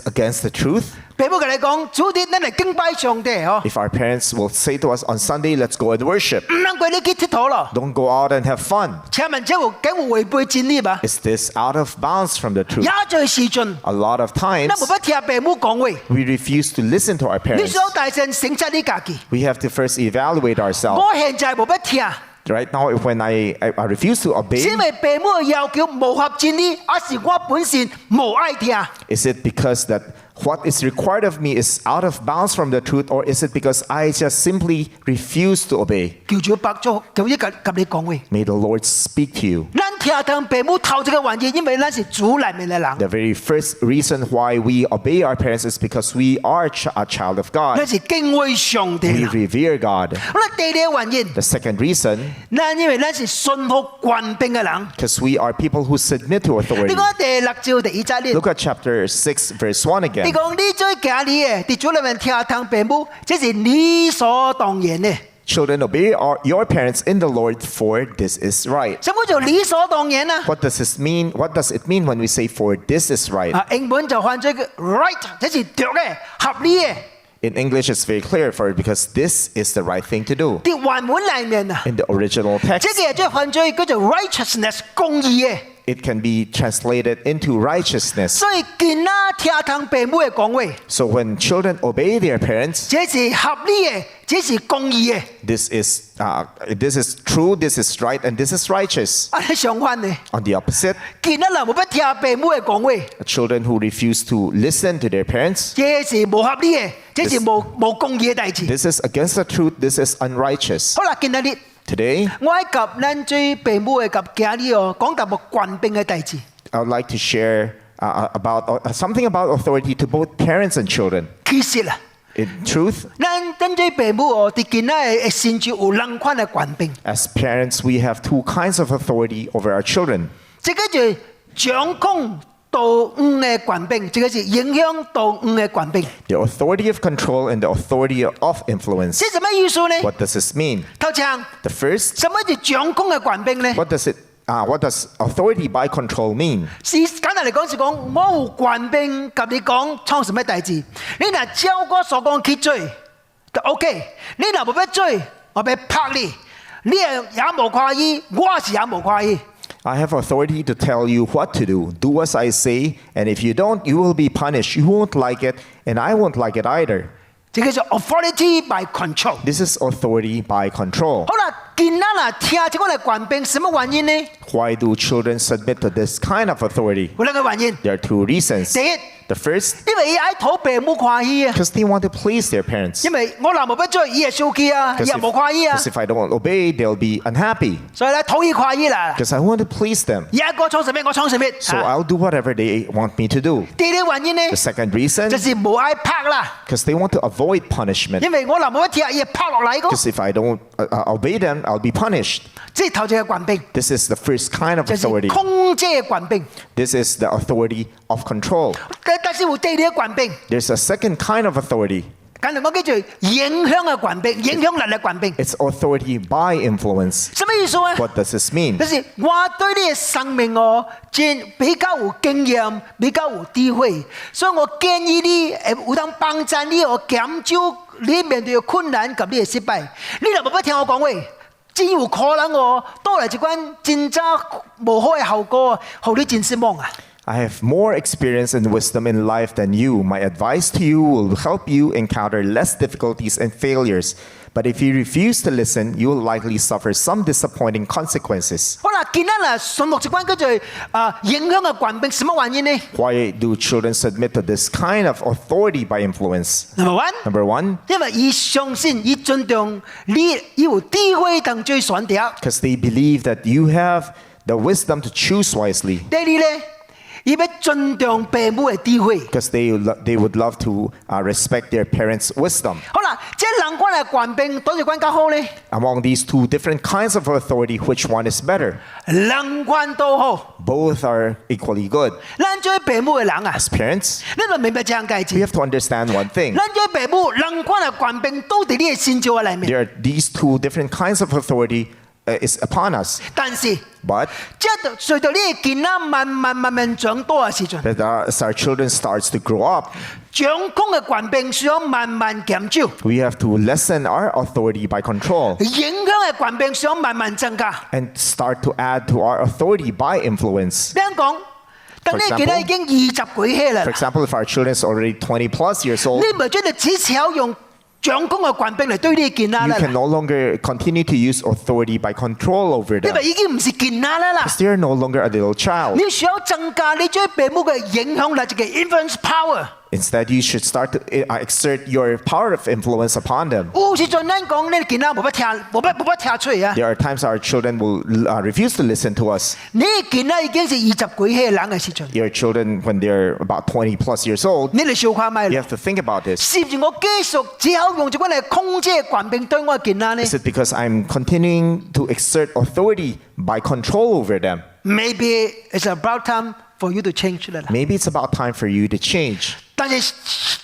against the truth? 父母同你講，主日你嚟敬拜上帝嗬， If our parents will say to us on Sunday, let's go and worship, 唔能夠你去佚佗咯。 don't go out and have fun. 請問這有違背真理吧？ Is this out of bounds from the truth? 也在時盡， A lot of 你 times 冇不聽父母講話， we refuse to listen to our 你 parents. 想大聲省察你自己。 We have to first evaluate ourselves. 我現在冇不聽， Right now, when I refuse to 是 obey, 因為父母嘅要求無合真理，還是我本身無愛聽？ is it because that what is required of me is out of bounds from the truth, or is it because I just simply refuse to obey? 叫做白咗，叫一及你講話。 May the Lord speak to you. 咱聽聽父母頭一個原因，因為咱是主裏面嘅人， The very first reason why we obey our parents is because we are a child of 咱 God. 是敬畏上帝 We 啦。 revere God. 好啦，第二個原因， The second reason, 咱因為咱是順服權柄嘅人。 because we are people who submit to 你 authority. 講第六章第二節呢？ Look at chapter 6, verse 1你 again. 講你最假你嘅，喺主裏面聽聽父母，這是理所當然嘅。 Children, obey your parents in the Lord, for this is right. 什麼叫理所當然啊？ What does this mean? What does it mean when we say for this is right? 英文就翻咗個 right，這是對嘅、合理嘅。 In English, it's very clear for it because this is the right thing to do. 啲原文裏面啊， In the original 這 text, 個就翻咗叫做 righteousness 公義嘅。 it can be translated into righteousness. 所以見啊聽聽父母嘅講話， So when children obey their parents, 這是合理嘅，這是公義嘅。 this is true, this is right, and this is righteous. 啊，相反嘅， On the opposite, 見啊人冇不聽父母嘅講話， children who refuse to listen to their parents, 這是無合理嘅，這是無公義嘅代志。 this is against the truth, this is unrighteous. 好啦，見到你。 Today, 我喺及咱最父母嘅及家裡哦，講到無權柄嘅代志。 I would like to share about something about authority to both parents and children. 其實啊， In truth, 咱最父母哦，啲見啊先至有兩款嘅權柄。 as parents, we have two kinds of authority over our children. 這個就掌控導誤嘅權柄，這個是影響導誤嘅權柄。 The authority of control and the authority of influence. 這什麼意思呢？ What does this mean? 頭先， The first, 什麼叫掌控嘅權柄呢？ what does authority by control mean? 是簡單嚟講是講，我有權柄及你講創什麼代志，你若照我所講去做，就 OK。你若冇要做，我要拍你，你也無看意，我是也無看意。 I have authority to tell you what to do. Do as I say, and if you don't, you will be punished. You won't like it, and I won't like it either. 這個叫 authority by control。 This is authority by control. 好啦，見咱啊聽這個嘅權柄，什麼原因呢？ Why do children submit to this kind of authority? 有兩個原因。 There are two reasons. 第一， The first, 因為伊愛討父母歡喜啊。 because they want to please their parents. 因為我若冇要做，伊會生氣啊，伊 Because 也無歡喜啊， if I don't obey, they'll be unhappy. 所以咧討伊歡喜啦。 Because I want to please them. 伊愛我創什麼，我創什麼。 So I'll do whatever they want me to do. 第二個原因呢， The second reason, 就是無愛拍啦。 because they want to avoid punishment. 因為我若冇要聽，伊會拍落嚟個。 Because if I don't obey them, I'll be punished. 即係頭一個權柄， This is the first kind of 就是 authority. 控制嘅權柄。 This is the authority of control. 但是有第二個權柄， There's a second kind of authority. 簡單講叫做影響嘅權柄，影響力嘅權柄。 It's authority by influence. 什麼意思啊？ What does this mean? 就是我對你嘅生命哦，比較有經驗，比較有智慧，所以我建議你有當幫助你哦，減少你面對嘅困難及你嘅失敗。你若冇要聽我講話，真有可能哦，到嚟一款真正無好嘅後果，讓你真失望啊！ I have more experience and wisdom in life than you. My advice to you will help you encounter less difficulties and failures. But if you refuse to listen, you will likely suffer some disappointing consequences. 好啦，見咱啦，順服一款叫做影響嘅權柄，什麼原因呢 Why do children submit to this kind of authority by influence? ？Number one， Number one, 因為伊相信、伊尊重你，伊有智慧同最選擇。 because they believe that you have the wisdom to choose wisely. 第二咧，伊要尊重父母嘅智慧。 Because they would love to respect their parents' wisdom. 好啦，即係人關嘅權柄，當然關較好咧。 Among these two different kinds of authority, which one is better? 人權都好， Both are equally good. 咱做父母嘅人啊， As parents, 你就明白這樣計 we 字。 have to understand one thing. 咱做父母，人權嘅權柄都喺你嘅先兆嘅裏面。 There are these two different kinds of authority is upon us. 但是， But 即係隨着你嘅健康慢慢長大嘅時陣， as our children starts to grow up, 掌控嘅權柄需要慢慢減少， we have to lessen our authority by control 影響嘅權柄需要慢慢增加。 and start to add to our authority by influence. 比如講，當你見到已經20幾歲啦 For，example, if our children is already 20 plus years old, 你咪將你只巧用掌控嘅權柄嚟對你嘅健康 you 啦， can no longer continue to use authority by control over 你 them. 咪已經唔是健康啦。 Because they are no longer a little child. 你需要增加你對父母嘅影響力，即係 influence power。 Instead, you should start to exert your power of influence upon them. 有時陣咱講你健康冇乜聽，冇乜聽出嚟啊！ There are times our children will refuse to listen to us. 你健康已經是20幾歲人嘅時陣， Your children, when they're about 20 plus years old, 你嚟小看咪 you 啦。 have to think about this. 是唔是我繼續只好用這個嚟控制權柄對我嘅健康呢 Is it because I'm continuing to exert authority by control over them? ？Maybe it's about time for you to change 啦。 Maybe it's about time for you to change. 但是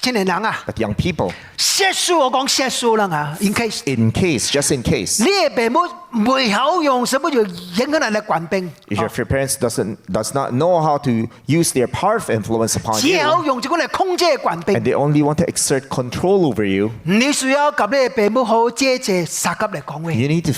青年人啊， But young people, 寫書我講寫書啦啊 ，in case just in case, 你嘅父母未好用什麼叫影響人嘅權柄， if your parents does not know how to use their power of influence upon 只好 you, 用這個嚟控制權 and 柄， they only want to exert control over you, 你需要及你嘅父母好好謝謝撒級嚟講話。 you need to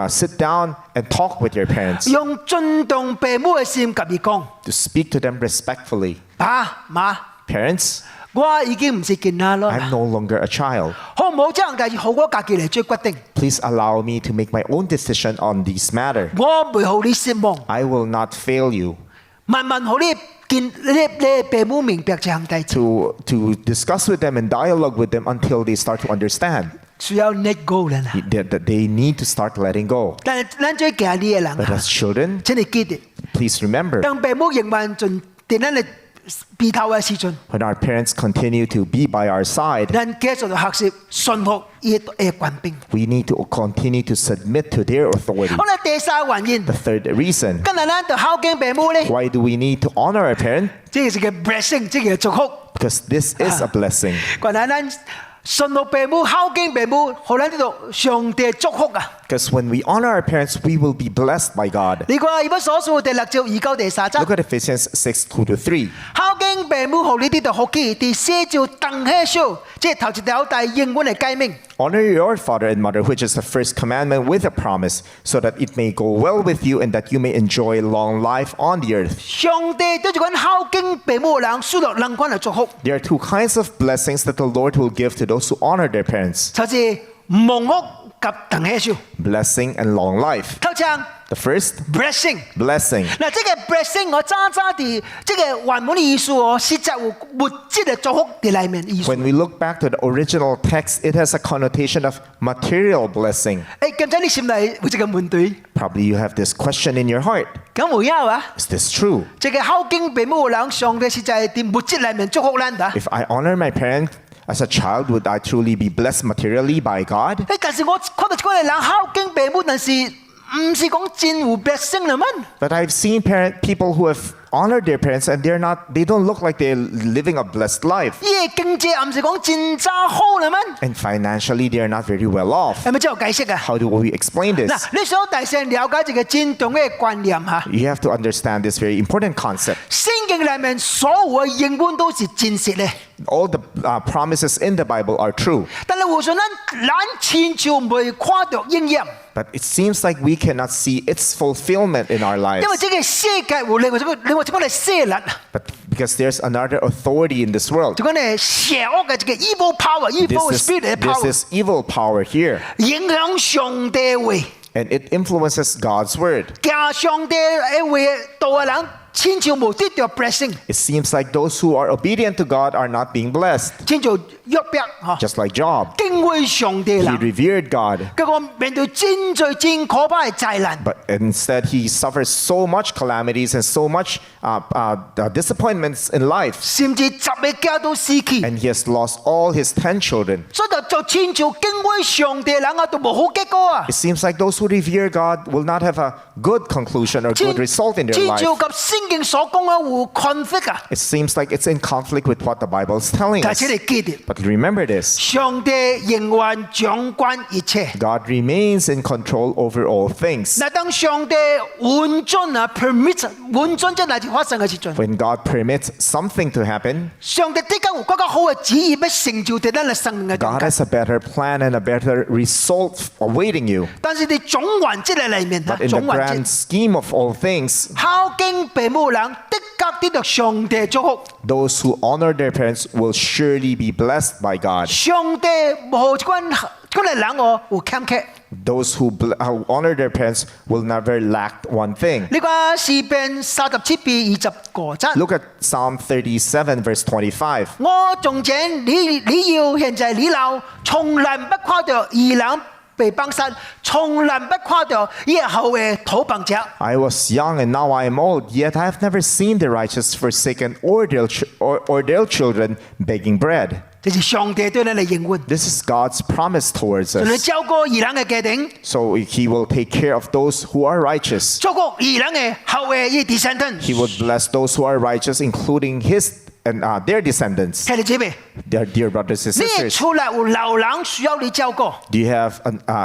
sit down and talk with your parents, 用尊重父母嘅心及伊講， to speak to them respectfully. 爸媽， Parents, 我已經唔是健康咯， I'm no longer a child. 好唔好這樣嘅好我家己嚟做決定， Please allow me to make my own decision on this matter. 我唔會好你失望， I will not fail you. 慢慢好你父母明白這樣嘅事， To discuss with them and dialogue with them until they start to understand 需要 let go 啦。 that they need to start letting go. 但係咱最驚呢嘅人 But 啊， as children, 請你記得， please remember, 當父母仍然盡電咱嘅鼻頭嘅時陣， when our parents continue to be by our side, 咱繼續學習順服伊嘅權柄。 we need to continue to submit to their authority. 好啦，第三個原因， The third reason, 今日咱就孝敬父母咧， why do we need to honor our parent? 即係個 blessing，即係祝福。 Because this is a blessing. 關係咱順服父母、孝敬父母，互咱呢度上帝祝福啊！ Because when we honor our parents, we will be blessed by God. 你看以弗所書第6章29第3節， Look at Ephesians 6:2-3. 孝敬父母，互你呢度福氣，第4章當起少，即係頭一條帶英文嘅誡命。 Honor your father and mother, which is the first commandment with a promise, so that it may go well with you and that you may enjoy long life on the earth. 上帝對住講孝敬父母嘅人，輸落能關嘅祝福， There are two kinds of blessings that the Lord will give to those who honor their parents. 就是蒙福及當起少。 Blessing and long life. 頭先 The first, blessing。 blessing. 嗱，即個 blessing 我渣啲，即個原本嘅意思哦，實際有物質嘅祝福喺裏面意思。 When we look back to the original text, it has a connotation of material blessing. 誒，咁即係你心內有這個問題， Probably you have this question in your heart. 咁冇有啊？ Is this true? 這個孝敬父母嘅人，上帝實在喺物質裏面祝福咱㗎。 If I honor my parent as a child, would I truly be blessed materially by God? 誒，但是我看到嗰個人孝敬父母，但是唔是講真有 blessing 啦嘛？ But I've seen people who have honored their parents and they don't look like they're living a blessed life. 伊嘅經濟唔是講真渣好啦嘛？ And financially, they are not very well off. 係咪真有解釋啊？ How do we explain 嗱 this?，你想大聲了解這個真重嘅觀念嚇。 You have to understand this very important concept. 聖經裏面所有嘅應允都是真實嘅， All the promises in the Bible are true. 但係互相咱親像未看到應驗。 But it seems like we cannot see its fulfillment in our lives. 因為這個世界有另外一個嚟勢力， But because there's another authority in this world. 就講咧邪惡嘅這個 evil power、evil spirit 嘅 There's power， this evil power here. 影響上帝嘅話， And it influences God's word. 行上帝嘅話道嘅人親像無得到 blessing， It seems like those who are obedient to God are not being blessed. 親像約伯嚇， Just like Job, 敬畏上帝 he 啦， revered God, 結果面對真最真可怕嘅災難， but instead he suffers so much calamities and so much disappointments in life, 甚至10個家都死去， and he has lost all his 10 children. 所以就親像敬畏上帝嘅人啊，都冇好結果啊！ It seems like those who revere God will not have a good conclusion or good result in their 親 life. 照及聖經所講啊，有 conflict 啊， It seems like it's in conflict with what the Bible is telling 但 us. 係你記得， But remember this, 上帝仍然掌管一切。 God remains in control over all things. 嗱，當上帝允准啊 permit 允准即係就發生嘅時陣， When God permits something to happen, 上帝的確有更加好嘅旨意，要成就在咱嘅生命嘅中 God 間。 has a better plan and a better result awaiting you. 但是你總環節嘅裏面啊 But，in 總 the 環 grand 節， scheme of all things, 孝敬父母嘅人的確得到上帝祝福。 those who honor their parents will surely be blessed by God. 上帝無關嘅人我有欠缺。 Those who honor their parents will never lack one thing. 你看詩篇37篇20個節， Look at Psalm 37, verse 25. 我從前你要現在你老，從來不看到義人被綁殺，從來不看到以後嘅土綁者。 I was young and now I am old, yet I have never seen the righteous forsaken or their children begging bread. 這是上帝對你嘅應允。 This is God's promise towards 就你 us. 照顧義人嘅家庭， So He will take care of those who are righteous. 照顧義人嘅後裔嘅 descendants。 He will bless those who are righteous, including his and their descendants, 兄弟姐妹， their dear brothers and 你 sisters. 出來有老人需要你照顧， Do you have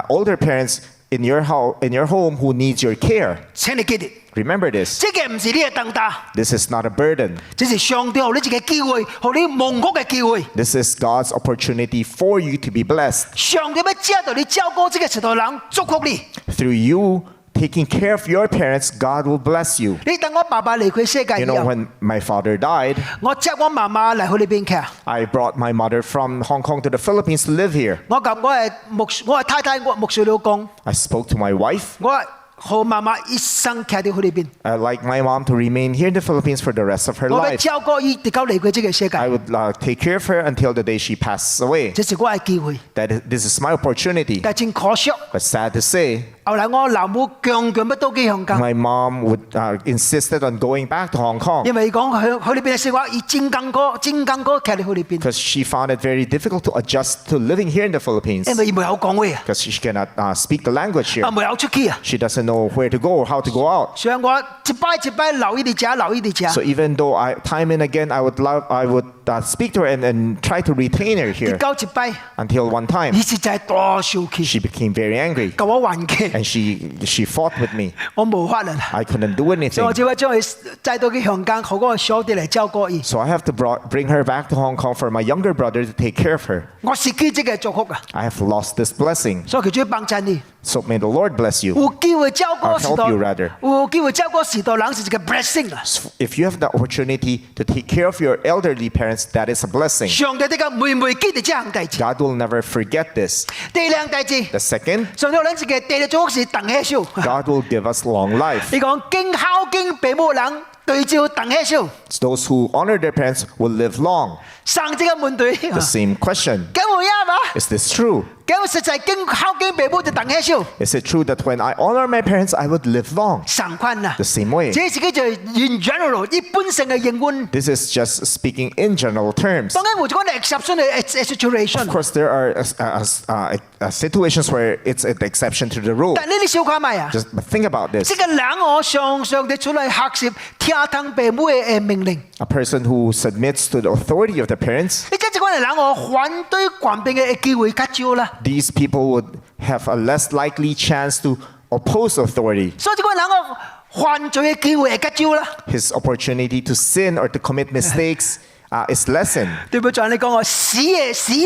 older parents in your home who needs your care? 請你記得， Remember this. 這個唔是你嘅擔當， This is not a burden. 這是上帝給你一個機會，給你蒙福嘅機會。 This is God's opportunity for you to be blessed. 上帝要借到你照顧這個時代人，祝福你。 Through you taking care of your parents, God will bless you. 你等我爸爸離開世界 You 以 know, 後， when my father died, 我接我媽媽嚟去呢邊徛。 I brought my mother from Hong Kong to the Philippines to live here. 我係太太，我牧師老公， I spoke to my wife. 我係好媽媽一生徛喺佢呢邊。 I'd like my mom to remain here in the Philippines for the rest of her 我要 life. 照顧伊直到離開這個世 I 界， would take care of her until the day she passes away. 這是我嘅機會。 This is my opportunity. 但真可惜， But sad to say, 後來我老母強要到去香港， my mom would insisted on going back to Hong Kong 因為講佢呢邊嘅生活，伊真艱苦，徛喺佢呢邊， because she found it very difficult to adjust to living here in the Philippines 因為伊冇有講話啊， because she cannot speak the language here. 冇有出去啊， She doesn't know where to go or how to go out. 所以我一擺一擺留意啲家，留意啲家， So even though time and again I would speak to her and try to retain her 直 here 到一擺， until one time 伊實在大生氣， she became very angry 甲我還擊， and she fought with me. 我無法啦， I couldn't do 所以 anything. 我只會將佢帶到去香港，好嗰個小弟嚟照顧伊， So I have to bring her back to Hong Kong for my younger brother to take care of her. 我失去這個祝福啊， I have lost this blessing. 所以佢就要幫襯你。 So may the Lord bless you. 有機會照顧時 I'll help you rather. 代，有機會照顧時代人是一個 blessing 啊！ If you have the opportunity to take care of your elderly parents, that is a blessing. 上帝的個每記得這項代志。 God will never forget this. 第二樣代志， The second, 上帝諗住嘅第二祝福是鄧希少。 God will give us long life. 你講經孝敬父母人對照鄧希少， Those who honor their parents will live long. 上這個問題， The same question. 咁會啱嘛？ Is this true? 咁實際經孝敬父母就鄧希少， Is it true that when I honor my parents, I would live long? 相關啊 The。same way. 這自己就 in general 一般性嘅應允。 This is just speaking in general terms. 當然有一個 exception 嘅 situation， Of course, there are situations where it's an exception to the rule. 但呢啲小看埋啊。 Just think about this. 這個人我常常地出來學習聽從父母嘅命令。 A person who submits to the authority of the parents, 你跟住講嚟人我反對權柄嘅機會較少啦。 these people would have a less likely chance to oppose authority. 所以這個人我犯罪嘅機會係較少啦。 His opportunity to sin or to commit mistakes is lessened. 對唔住，你講我死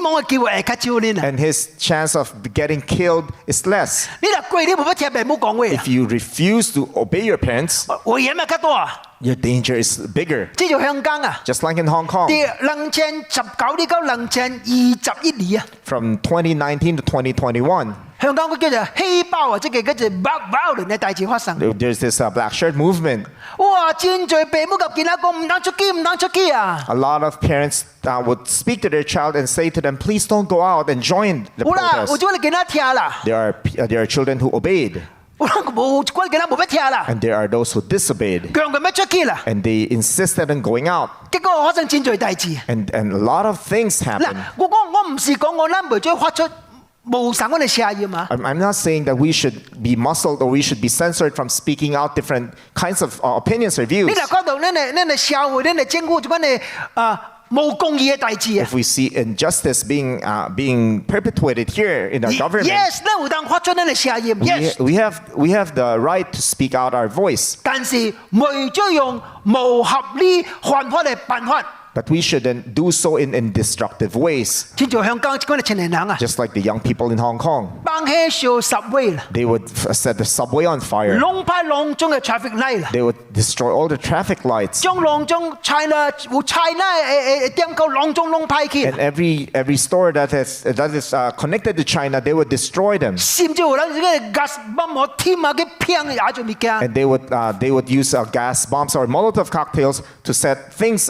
亡嘅機會係較少啲啊。 And his chance of getting killed is less. 你若跪你冇乜聽父母講話啊 If you refuse to obey your parents, 危險咪較多啊。 your danger is bigger. 即係香港啊， Just like in Hong Kong, 啲2019年到2021年啊， from 2019 to 2021, 香港嗰叫做希包啊，即係嗰隻 violent 嘅大事發生。 There's this black shirt movement. 哇！真在父母及見阿公唔當出機，唔當出機啊！ A lot of parents would speak to their child and say to them, please don't go out and join the 好啦，有 protest. 咗你見阿聽啦， There are children who obeyed, 好啦，冇關見阿冇乜聽啦， and there are those who disobeyed, 強佢乜出機啦， and they insisted on going out. 結果發生真在大事。 And a lot of things 嗱 happen.，我唔是講我諗為咗發出無神我哋聲音嘛。 I'm not saying that we should be muzzled or we should be censored from speaking out different kinds of opinions or 你 views. 嗱講到你哋社會，你哋政府做緊冇公義嘅大事啊 If we see injustice being perpetuated here in our government, ？Yes，你會當發出你哋聲音 ，Yes， we have the right to speak out our voice, 但是為咗用無合理犯法嘅辦法， but we shouldn't do so in destructive ways. 先做香港嗰啲青年人啊， Just like the young people in Hong Kong, 幫起上subway 啦， they would set the subway on fire. 弄派籠中嘅 traffic light 啦。 They would destroy all the traffic lights. 將籠中 China 點夠籠中弄派去， And every store that is connected to China, they would destroy them. 甚至有人嘅 gas bomb 我添下嘅片也做物件。 And they would use gas bombs or Molotov cocktails to set things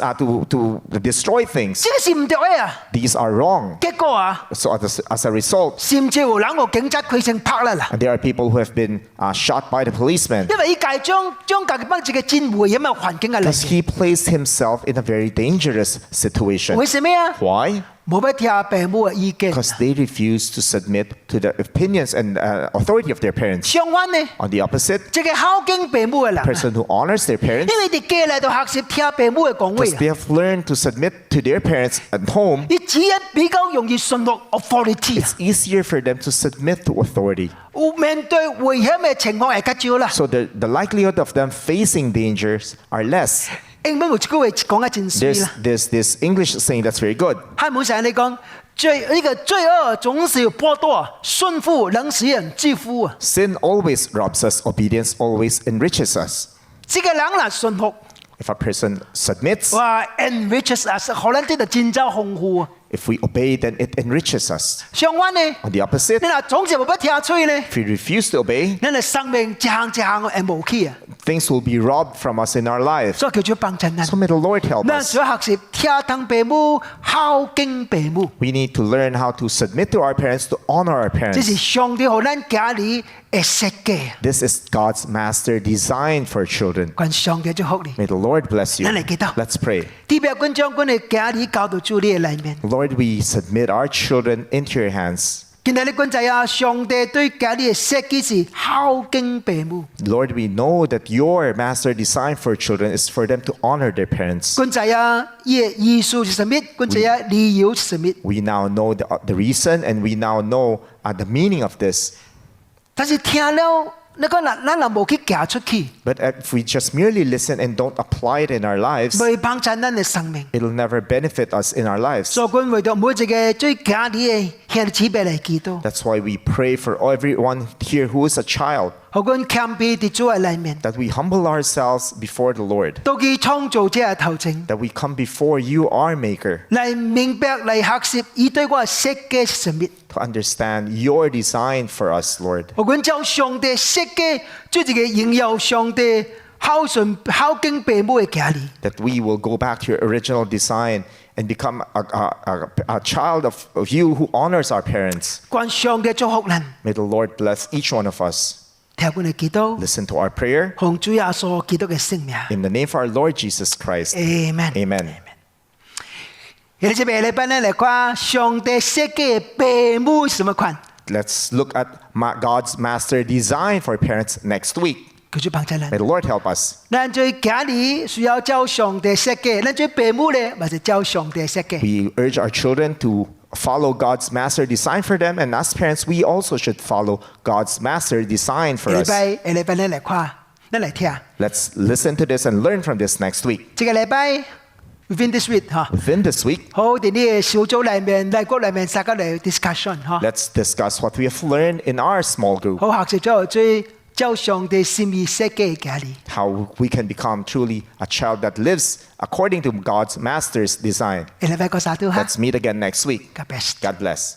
to destroy things. 呢個是唔對嘅啊！ These are wrong. 結果啊， So as a result, 甚至有人個警察佢成拍啦啦， and there are people who have been shot by the policeman 因為呢屆將家己幫自己戰危險嘅環境嘅裏 because he placed himself in a very dangerous situation. 為什麼啊？ Why? 冇乜聽父母嘅意見。 Because they refuse to submit to the opinions and authority of their parents. 相反呢， On the opposite, 即係孝敬父母嘅人啊， person who honors their parents 因為佢哋家嚟到學習聽父母嘅講 because 話 they 啊， have learned to submit to their parents at home. 你只一比較容易順服 authority 啊， It's easier for them to submit to authority. 面對危險嘅情況係較少啦。 So the likelihood of them facing dangers are less. 英文有一句話講得真水啦， There's this English saying that's very good. 漢文上你講呢個罪惡總是剝奪，順服能使人致富啊！ Sin always robs us. Obedience always enriches us. 這個人嚟順服， If a person submits, 哇 enriches us，可能真係真真豐富啊！ if we obey, then it enriches us. 相反呢， On the opposite, 你嗱總是冇乜聽吹呢， if we refuse to obey, 你哋生命一行係無去啊！ things will be robbed from us in our lives. 所以叫做幫襯人。 So may the Lord help 咱 us. 需要學習聽當父母，孝敬父母， We need to learn how to submit to our parents, to honor our 這是 parents. 上帝給咱家裡嘅設計。 This is God's master design for children. 願上帝祝福你。 May the Lord bless you. 咱嚟祈禱。 Let's pray. 特別君將佢哋家裡教導主你嘅裡面。 Lord, we submit our children into your hands. 今日你君仔啊，上帝對家裡嘅設計是孝敬父母。 Lord, we know that your master design for children is for them to honor their parents. 君仔啊，意思是什麼？君仔啊，理由是什麼？ We now know the reason and we now know the meaning of this. 但是聽了，你講咱又冇去行出去， But if we just merely listen and don't apply it in our lives, 未幫襯咱嘅生命。 it'll never benefit us in our lives. 所以君為到每一個最家裡嘅兄弟姊妹嚟祈禱， That's why we pray for everyone here who is a child, 好君謙卑喺主嘅裡面， that we humble ourselves before the Lord, 到佢創造者嘅頭前， that we come before you, our Maker, 嚟明白嚟學習佢對我嘅設計是什麼。 to understand your design for us, Lord. 好君照上帝設計，做一個榮耀上帝、孝敬父母嘅家裡。 That we will go back to your original design and become a child of you who honors our parents. 願上帝祝福咱， May the Lord bless each one of us. 聽我哋祈禱， Listen to our prayer 奉主耶穌基督嘅聖名。 in the name of our Lord Jesus Christ. Amen。 Amen. 有啲禮拜咧嚟看上帝設計嘅父母什麼款， Let's look at God's master design for parents next week. 佢就幫助咱 May。the Lord help us. 咱在家裡需要照上帝設計，咱在父母咧，咪就照上帝設計。 We urge our children to follow God's master design for them, and as parents, we also should follow God's master design for 禮 us. 拜咧嚟看，咱嚟聽。 Let's listen to this and learn from this next week. 這個禮拜 within this week 嚇， Within this week, 好喺呢個小組裡面、大國裡面，大家嚟 discussion 嚇， let's discuss what we have learned in our small group, 好學習咗最照上帝心意設計嘅家裡。 how we can become truly a child that lives according to God's master's design. 禮拜個啥都嚇 Let's meet again next week.，God bless。 God bless.